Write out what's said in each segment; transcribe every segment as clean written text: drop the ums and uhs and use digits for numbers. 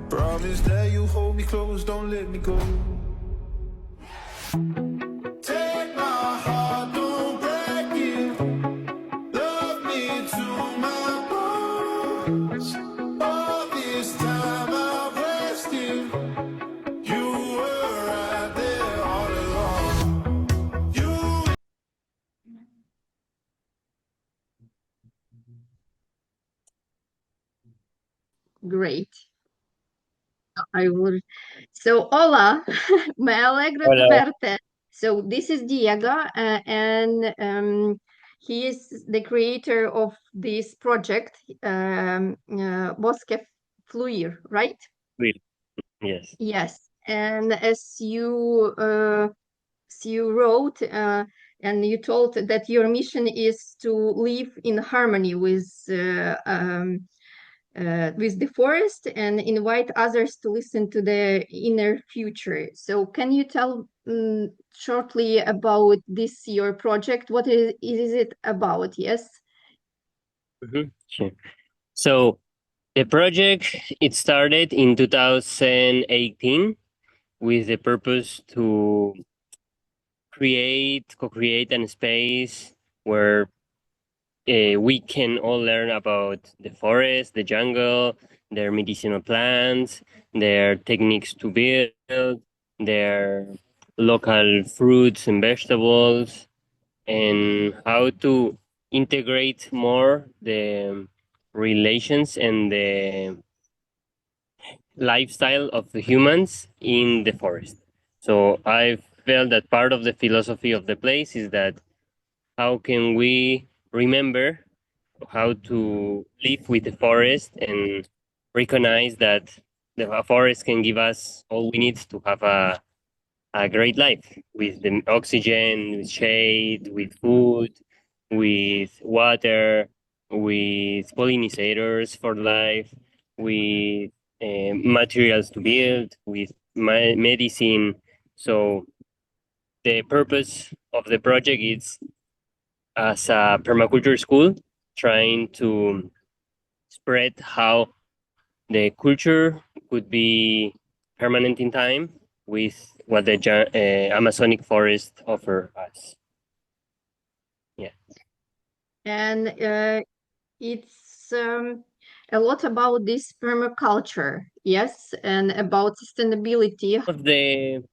Promise that you hold me close, don't let me go. Take my heart, don't break it. Love me to my bones. All this time I've wasted. You were right there all along. You. Great. I will. So, hola, me alegro de Hola, verte. So, this is Diego, and he is the creator of this project, Bosque Fluir, right? Will. Yes. Yes. And as you wrote, and you told that your mission is to live in harmony with the forest and invite others to listen to the inner future. So, can you tell shortly about this your project? What is it about? Yes. Sure. So the project it started in 2018 with the purpose to co-create an space where we can all learn about the forest, the jungle, their medicinal plants, their techniques to build, their local fruits and vegetables, and how to integrate more the relations and the lifestyle of the humans in the forest. So I felt that part of the philosophy of the place is that how can we remember how to live with the forest and recognize that the forest can give us all we need to have a great life with the oxygen, with shade, with food, with water, with pollinators for life, with materials to build, with medicine. So the purpose of the project is as a permaculture school, trying to spread how the culture could be permanent in time with what the Amazonic forest offer us. Yeah. And it's a lot about this permaculture, yes, and about sustainability. Of the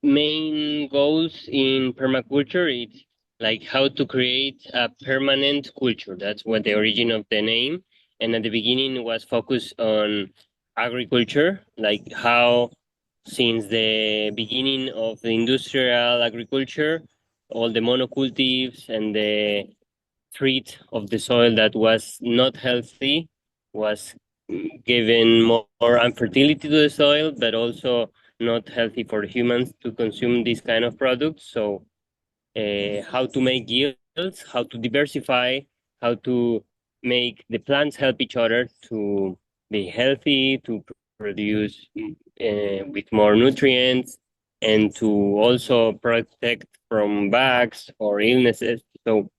main goals in permaculture is like how to create a permanent culture. That's what the origin of the name. And at the beginning was focused on agriculture, like how since the beginning of the industrial agriculture, all the monocultives and the treat of the soil that was not healthy was given more infertility to the soil, but also not healthy for humans to consume this kind of products. So, how to make yields, how to diversify, how to make the plants help each other to be healthy, to produce with more nutrients, and to also protect from bugs or illnesses. So,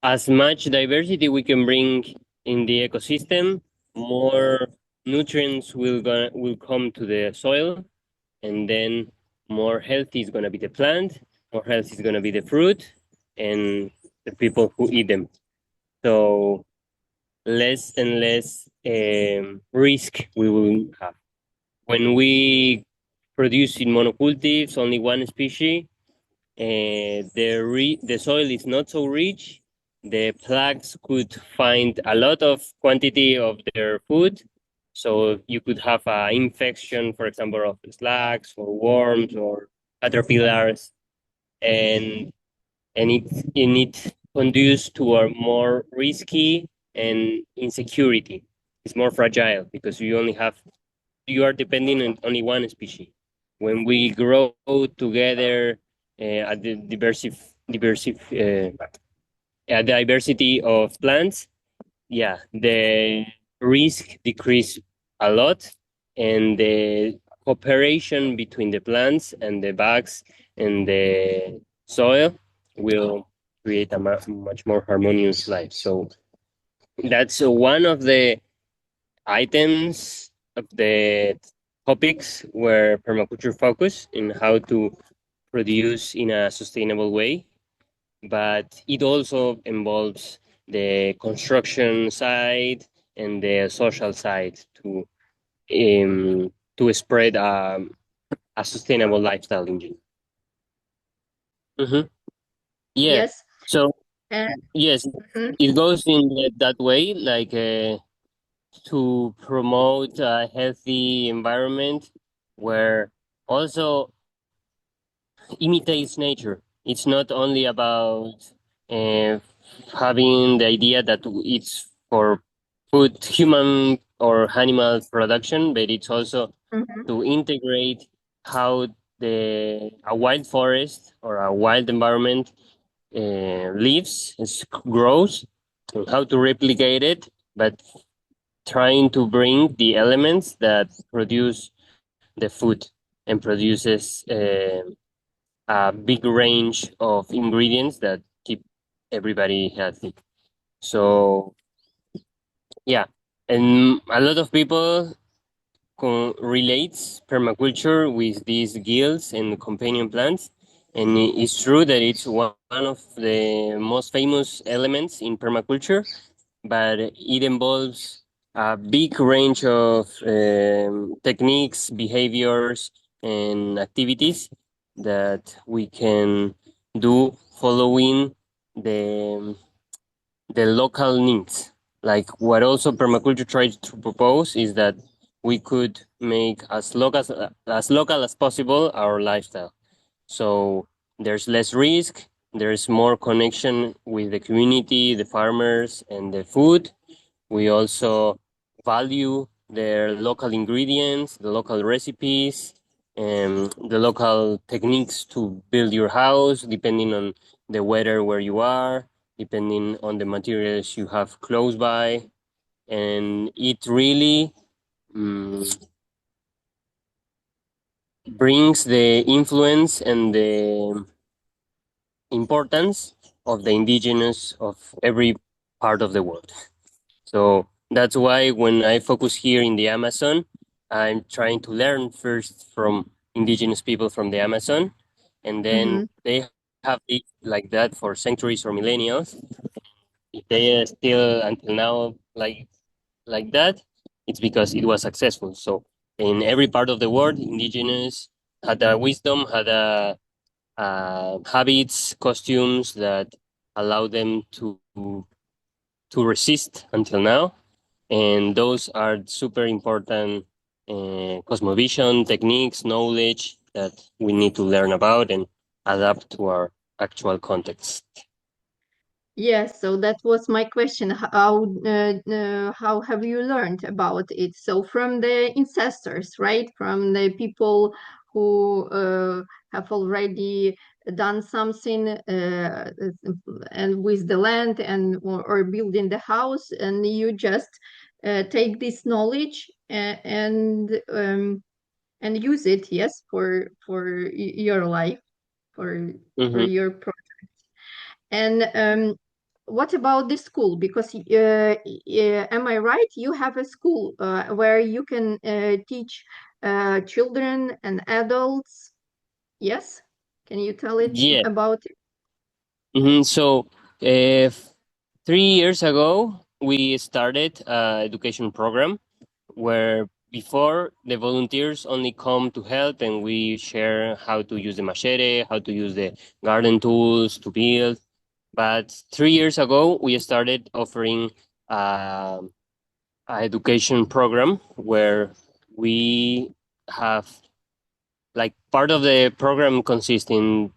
as much diversity we can bring in the ecosystem, more nutrients will come to the soil, and then more healthy is gonna be the plant, more healthy is gonna be the fruit, and the people who eat them. So less and less risk we will have when we produce in monocultives only one species. The soil is not so rich. The plaques could find a lot of quantity of their food, so you could have an infection, for example, of slugs or worms or caterpillars, and it conduces to a more risky and insecurity. It's more fragile because you are depending on only one species. When we grow together at the diversity of plants, yeah, the risk decrease a lot, and the cooperation between the plants and the bugs and the soil will create a much more harmonious life. So that's one of the items of the topics were permaculture focus in how to produce in a sustainable way, but it also involves the construction side and the social side to spread a sustainable lifestyle in general. Yeah. Yes. So And yes, mhm, it goes in that way, like to promote a healthy environment where also imitates nature. It's not only about uh, having the idea that it's for food, human or animal production, but it's also mhm, to integrate how a wild forest or a wild environment lives, grows, and how to replicate it, but trying to bring the elements that produce the food and produces a big range of ingredients that keep everybody healthy. So yeah, and a lot of people relates permaculture with these gills and companion plants, and it's true that it's one of the most famous elements in permaculture, but it involves a big range of techniques, behaviors, and activities that we can do following the the local needs. Like what also permaculture tries to propose is that we could make as local as possible our lifestyle. So there's less risk, there's more connection with the community, the farmers, and the food. We also value their local ingredients, the local recipes, and the local techniques to build your house, depending on the weather where you are, depending on the materials you have close by. And it really mm, brings the influence and the importance of the indigenous of every part of the world. So that's why when I focus here in the Amazon, I'm trying to learn first from indigenous people from the Amazon, and then mhm. they have it like that for centuries or millennials. If they are still until now like that, it's because it was successful. So in every part of the world, indigenous had a wisdom, had a habits, costumes that allow them to resist until now, and those are super important cosmovision techniques, knowledge that we need to learn about and adapt to our actual context. Yes, so that was my question. How have you learned about it? So from the ancestors, right? From the people who have already done something and with the land and or building the house, and you just take this knowledge and use it, yes, for your life, for Mm-hmm. your project. And what about the school? Because am I right? You have a school where you can teach children and adults. Yes? Can you tell it Yeah. about it? So, uh, 3 years ago, we started a education program where before the volunteers only come to help and we share how to use the machete, how to use the garden tools to build. But 3 years ago, we started offering uh, a education program where we have like part of the program consists in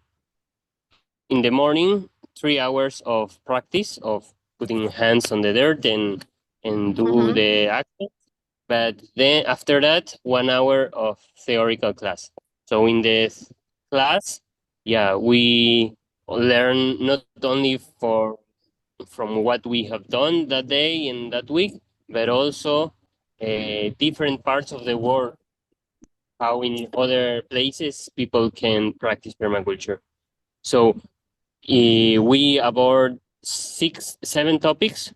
the morning 3 hours of practice of putting hands on the dirt and do Mm-hmm. the action, but then after that 1 hour of theoretical class. So in this class, yeah, we learn not only from what we have done that day and that week, but also different parts of the world, how in other places people can practice permaculture. So we aboard 6, 7 topics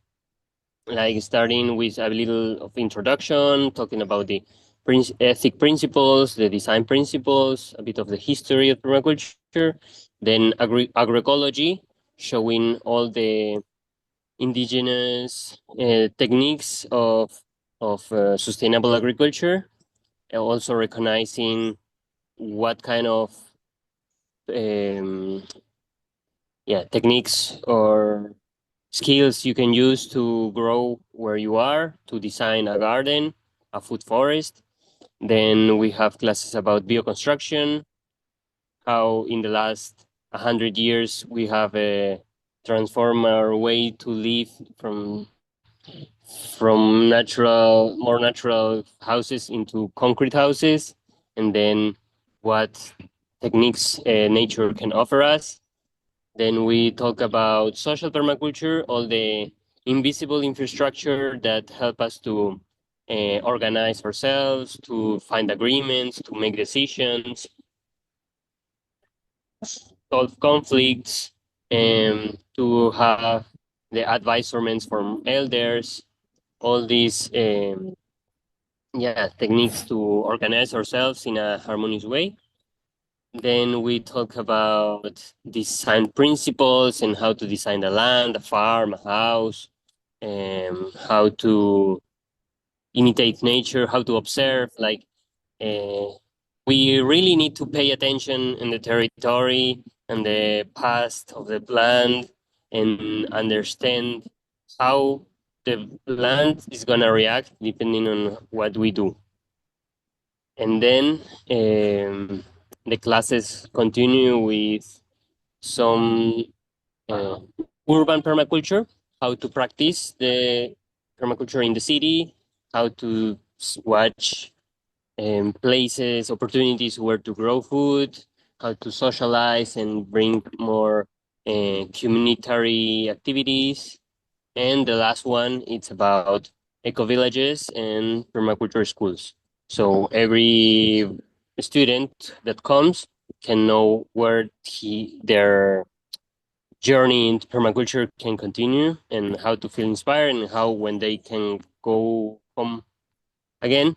like starting with a little of introduction, talking about the ethic principles, the design principles, a bit of the history of permaculture, then agroecology, showing all the indigenous techniques of sustainable agriculture, and also recognizing what kind of um, techniques or skills you can use to grow where you are, to design a garden, a food forest. Then we have classes about bioconstruction, how in the last 100 years we have transformed our way to live from more natural houses into concrete houses, and then what techniques nature can offer us. Then we talk about social permaculture, all the invisible infrastructure that help us to organize ourselves, to find agreements, to make decisions, solve conflicts, and to have the advisements from elders, all these techniques to organize ourselves in a harmonious way. Then we talk about design principles and how to design a land, a farm, a house, and how to imitate nature, how to observe. Like uh, we really need to pay attention in the territory and the past of the land and understand how the land is gonna react depending on what we do. And then the classes continue with some uh, urban permaculture, how to practice the permaculture in the city, how to watch places, opportunities where to grow food, how to socialize and bring more communitary activities. And the last one, it's about eco villages and permaculture schools. So every student that comes can know where their journey into permaculture can continue and how to feel inspired and how when they can go home again,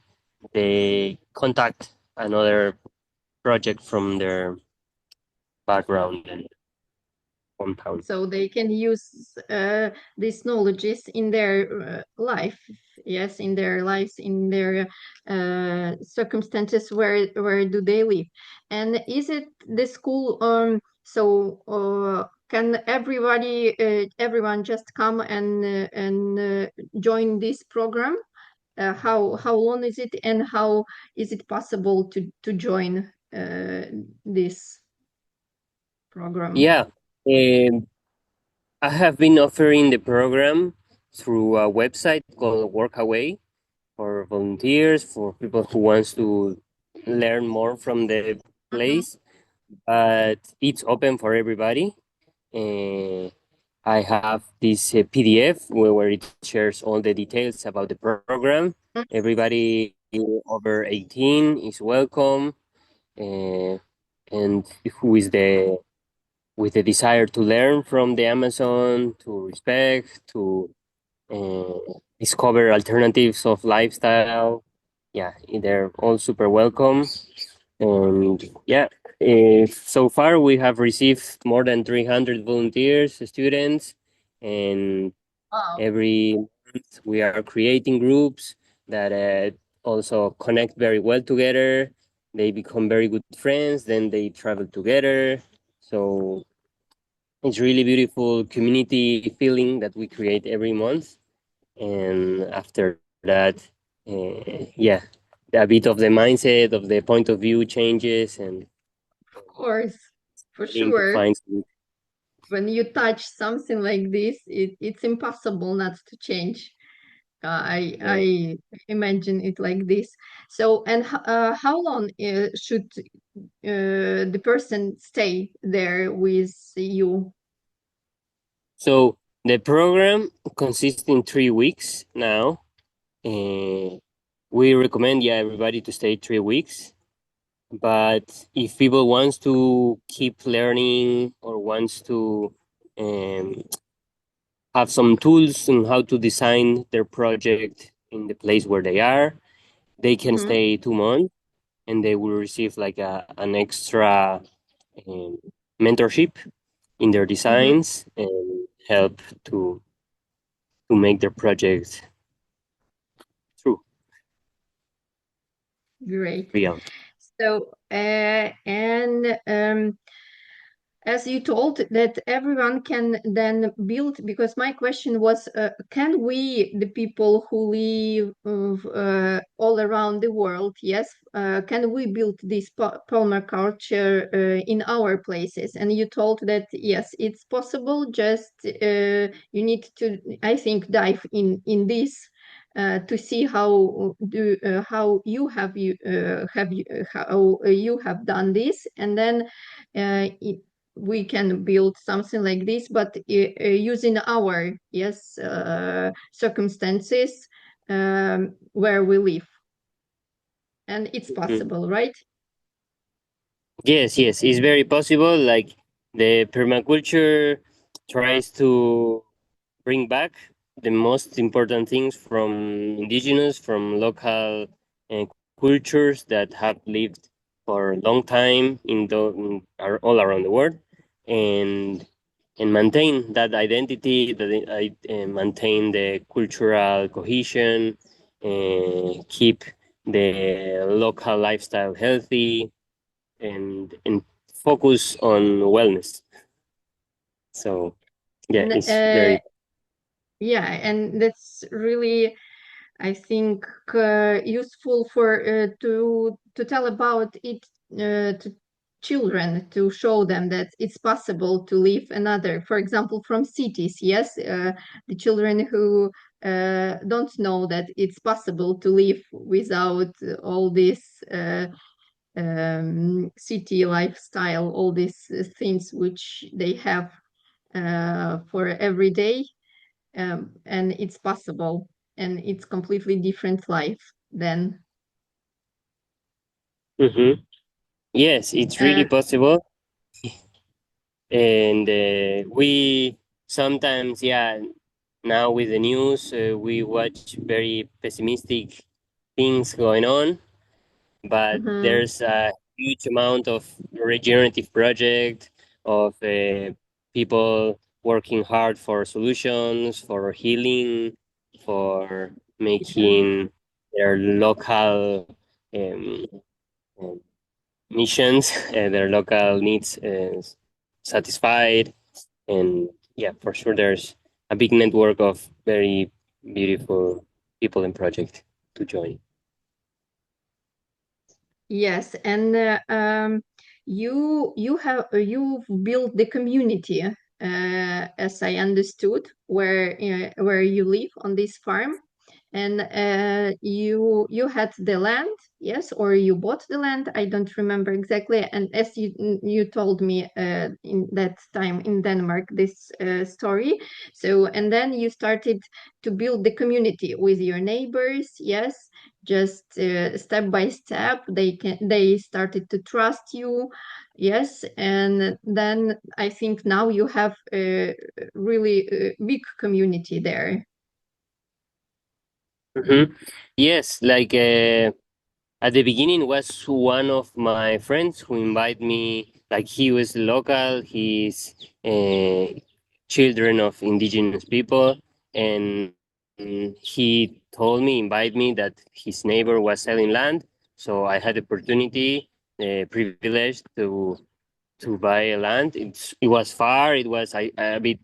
they contact another project from their background and hometown. So they can use these knowledges in their life, yes, in their lives, in their circumstances where do they live. And is it the school can everyone just come and join this program? How long is it, and how is it possible to join this program? Yeah, um, I have been offering the program through a website called Workaway for volunteers, for people who wants to learn more from the place, but it's open for everybody. Uh, I have this PDF where it shares all the details about the program. Everybody over 18 is welcome, uh, and who is with the desire to learn from the Amazon, to respect, to discover alternatives of lifestyle. Yeah, they're all super welcome. And yeah, so far we have received more than 300 volunteers, students, and Wow. every month we are creating groups that also connect very well together. They become very good friends, then they travel together. So it's really beautiful community feeling that we create every month. And after that, a bit of the mindset of the point of view changes and Of course, for being to sure. find When you touch something like this, it's impossible not to change. I imagine it like this. So, and how long should the person stay there with you? So the program consists in 3 weeks now. We recommend everybody to stay 3 weeks. But if people wants to keep learning or wants to um, have some tools on how to design their project in the place where they are. They can Mhm. stay 2 months and they will receive like an extra mentorship in their designs and help to make their project true, Great. real. So, as you told that everyone can then build, because my question was, can we, the people who live all around the world, yes, can we build this permaculture in our places? And you told that yes, it's possible. Just you need to, I think, dive in this. To see how you have how you have done this, and then we can build something like this, but using our circumstances where we live, and it's Mm. possible, right? Yes, yes, it's very possible. Like the permaculture tries to bring back the most important things from indigenous, from local uh, cultures that have lived for a long time all around the world, and maintain that identity, maintain the cultural cohesion, keep the local lifestyle healthy, and focus on wellness. So yeah, And it's very. yeah, and that's really, I think, useful for to tell about it to children, to show them that it's possible to live another, for example, from cities. Yes, the children who don't know that it's possible to live without all this city lifestyle, all these things which they have for every day, and it's possible, and it's completely different life then. Mhm. Yes, it's really uh, possible. And we sometimes, yeah, now with the news, we watch very pessimistic things going on, but mhm, there's a huge amount of regenerative project of people working hard for solutions, for healing, for yeah. making their local um, um, missions, their local needs satisfied. And yeah, for sure, there's a big network of very beautiful people and project to join. Yes, and you've built the community, as I understood, where you live on this farm, and you had the land, yes, or you bought the land. I don't remember exactly. And as you told me in that time in Denmark, this story. So, and then you started to build the community with your neighbors, yes, just step by step they started to trust you, yes, and then I think now you have a really big community there. Mhm. Yes, like at the beginning was one of my friends who invited me. Like he was local, he's children of indigenous people, and he told me, invite me that his neighbor was selling land. So I had the opportunity, privilege to buy a land. It was far, it was a bit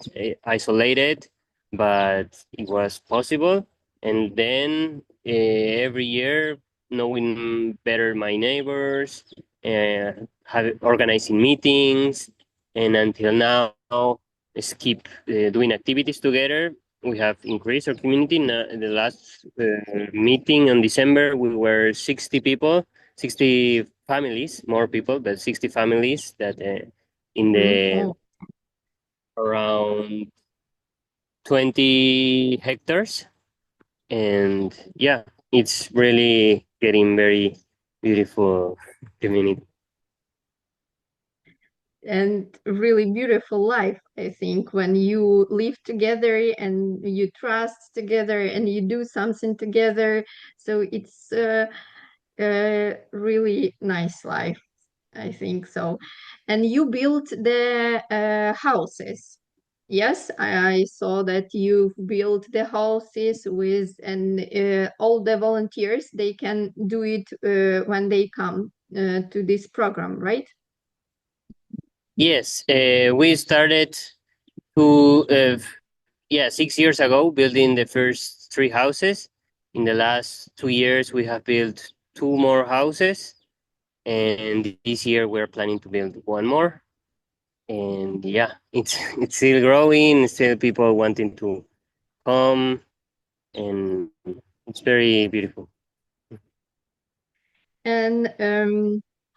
isolated, but it was possible. And then every year, knowing better my neighbors, organizing meetings, and until now, let's keep doing activities together. We have increased our community. In the last meeting in December, we were 60 people, 60 families, more people, but 60 families that in the Oh, around 20 hectares. And yeah, it's really getting very beautiful community. and really beautiful life, I think, when you live together and you trust together and you do something together. So it's a really nice life, I think so. And you built the houses. Yes, I saw that you built the houses with, and all the volunteers, they can do it when they come to this program, right? Yes, we started to 6 years ago building the first three houses. In the last 2 years, we have built two more houses, and this year we're planning to build one more. And yeah, it's it's still growing, still people wanting to come, and it's very beautiful. And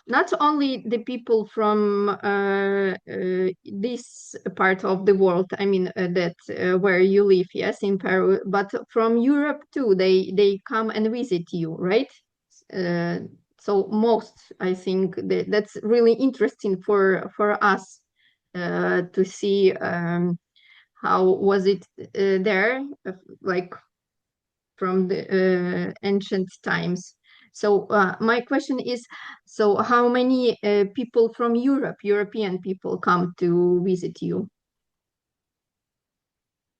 not only the people from this part of the world, I mean, that where you live, yes, in Peru, but from Europe too, they come and visit you, right? Uh, so most, I think that's really interesting for us to see how was it there, like from the ancient times. So my question is, so how many people from Europe, European people, come to visit you?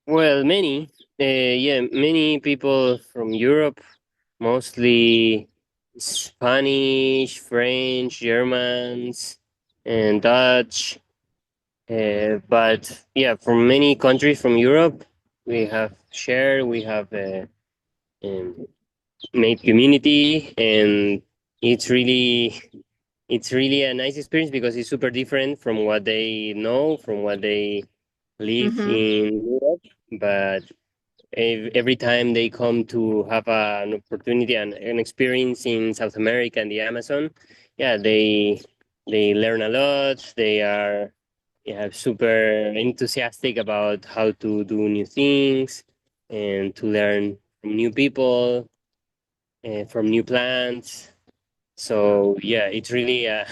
Well, many, many people from Europe, mostly Spanish, French, Germans, and Dutch. But yeah, from many countries from Europe, we have shared, we have um, made community, and it's really it's really a nice experience because it's super different from what they know, from what they live Mm-hmm. in Europe. But every time they come to have an opportunity and an experience in South America and the Amazon, yeah, they learn a lot. They are, yeah, super enthusiastic about how to do new things and to learn from new people and from new plants. So yeah, it's really a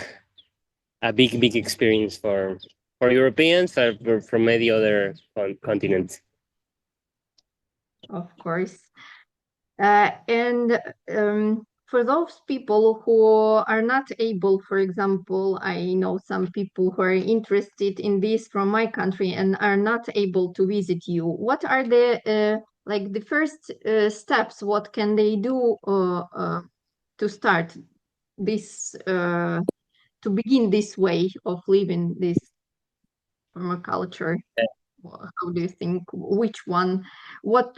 big experience for Europeans or from any other continent. Of course. And for those people who are not able, for example, I know some people who are interested in this from my country and are not able to visit you. What are the like the first steps? What can they do to start this to begin this way of living this permaculture? How do you think, which one, what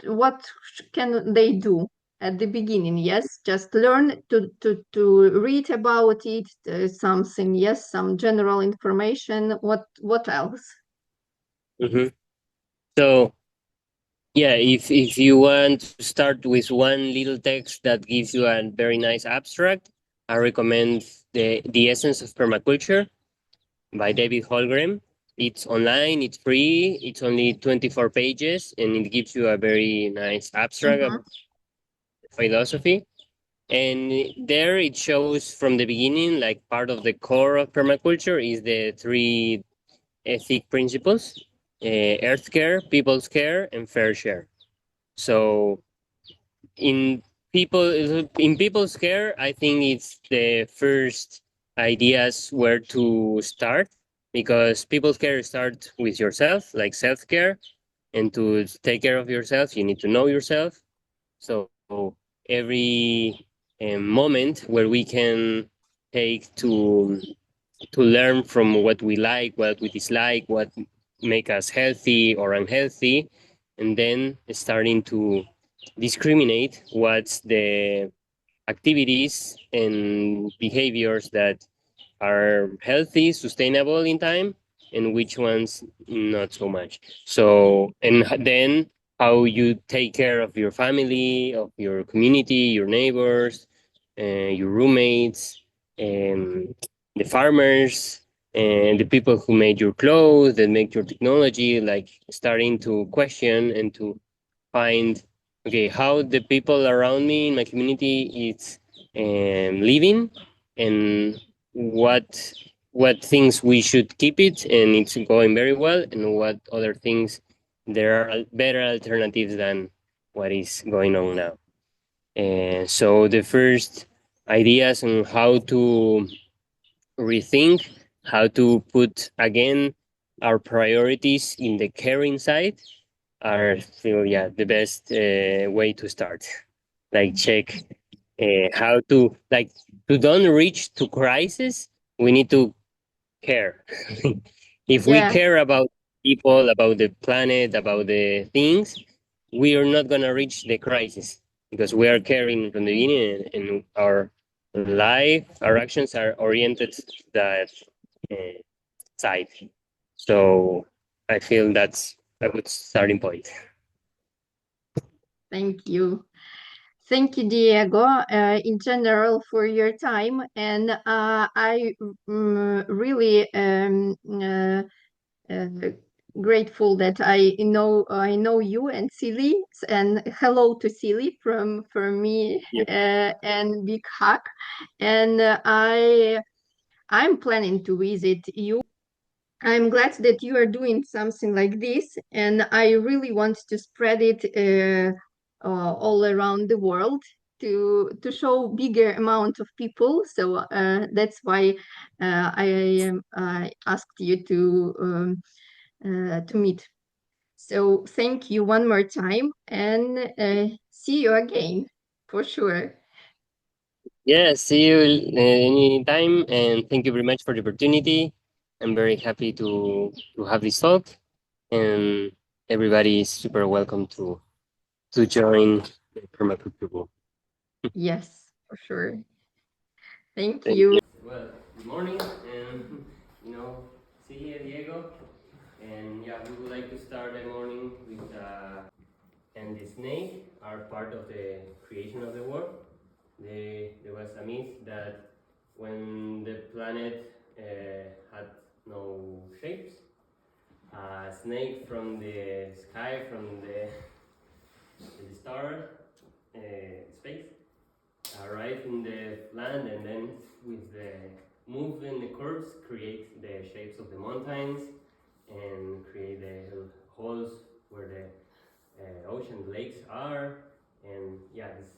can they do at the beginning? Yes, just learn to read about it, something, yes, some general information. What else? Hmm. So yeah, if you want to start with one little text that gives you a very nice abstract, I recommend the Essence of Permaculture by David Holmgren. It's online, it's free, it's only 24 pages, and it gives you a very nice abstract of Mm-hmm. philosophy. And there it shows from the beginning, like part of the core of permaculture is the three ethic principles: earth care, people's care, and fair share. So in people's care, I think it's the first ideas where to start, because people's care start with yourself, like self-care. And to take care of yourself, you need to know yourself. So every moment where we can take to learn from what we like, what we dislike, what make us healthy or unhealthy, and then starting to discriminate what's the activities and behaviors that are healthy, sustainable in time, and which ones not so much. So, and then how you take care of your family, of your community, your neighbors, your roommates, and the farmers, and the people who made your clothes, that make your technology, like starting to question and to find, okay, how the people around me in my community is living, and what what things we should keep it and it's going very well, and what other things there are better alternatives than what is going on now. And so the first ideas on how to rethink, how to put again our priorities in the caring side are still, yeah, the best way to start. Like check how to, like, to don't reach to crisis, we need to care. If we Yeah, care about people, about the planet, about the things, we are not gonna reach the crisis because we are caring from the beginning, and our life, our actions are oriented to that uh, side. So I feel that's a good starting point. thank you. Thank you, Diego, in general for your time. And I really uh, grateful that I know you and Silly. And hello to Silly from me Yeah. and Big Hack. And I'm planning to visit you. I'm glad that you are doing something like this, and I really want to spread it all around the world to show bigger amount of people. So that's why I asked you to meet. So thank you one more time, and see you again for sure. Yeah, see you anytime, and thank you very much for the opportunity. I'm very happy to have this talk, and everybody is super welcome to join the permaculture group. Yes, for sure. Thank Thank you. you. Well, good morning, and see you, Diego, and yeah, we would like to start the morning with and the snake are part of the creation of the world. There was a myth that when the planet had no shapes, a snake from the sky, from the star space, arrive in the land, and then with the movement, the curves create the shapes of the mountains and create the holes where the ocean lakes are, and yeah, this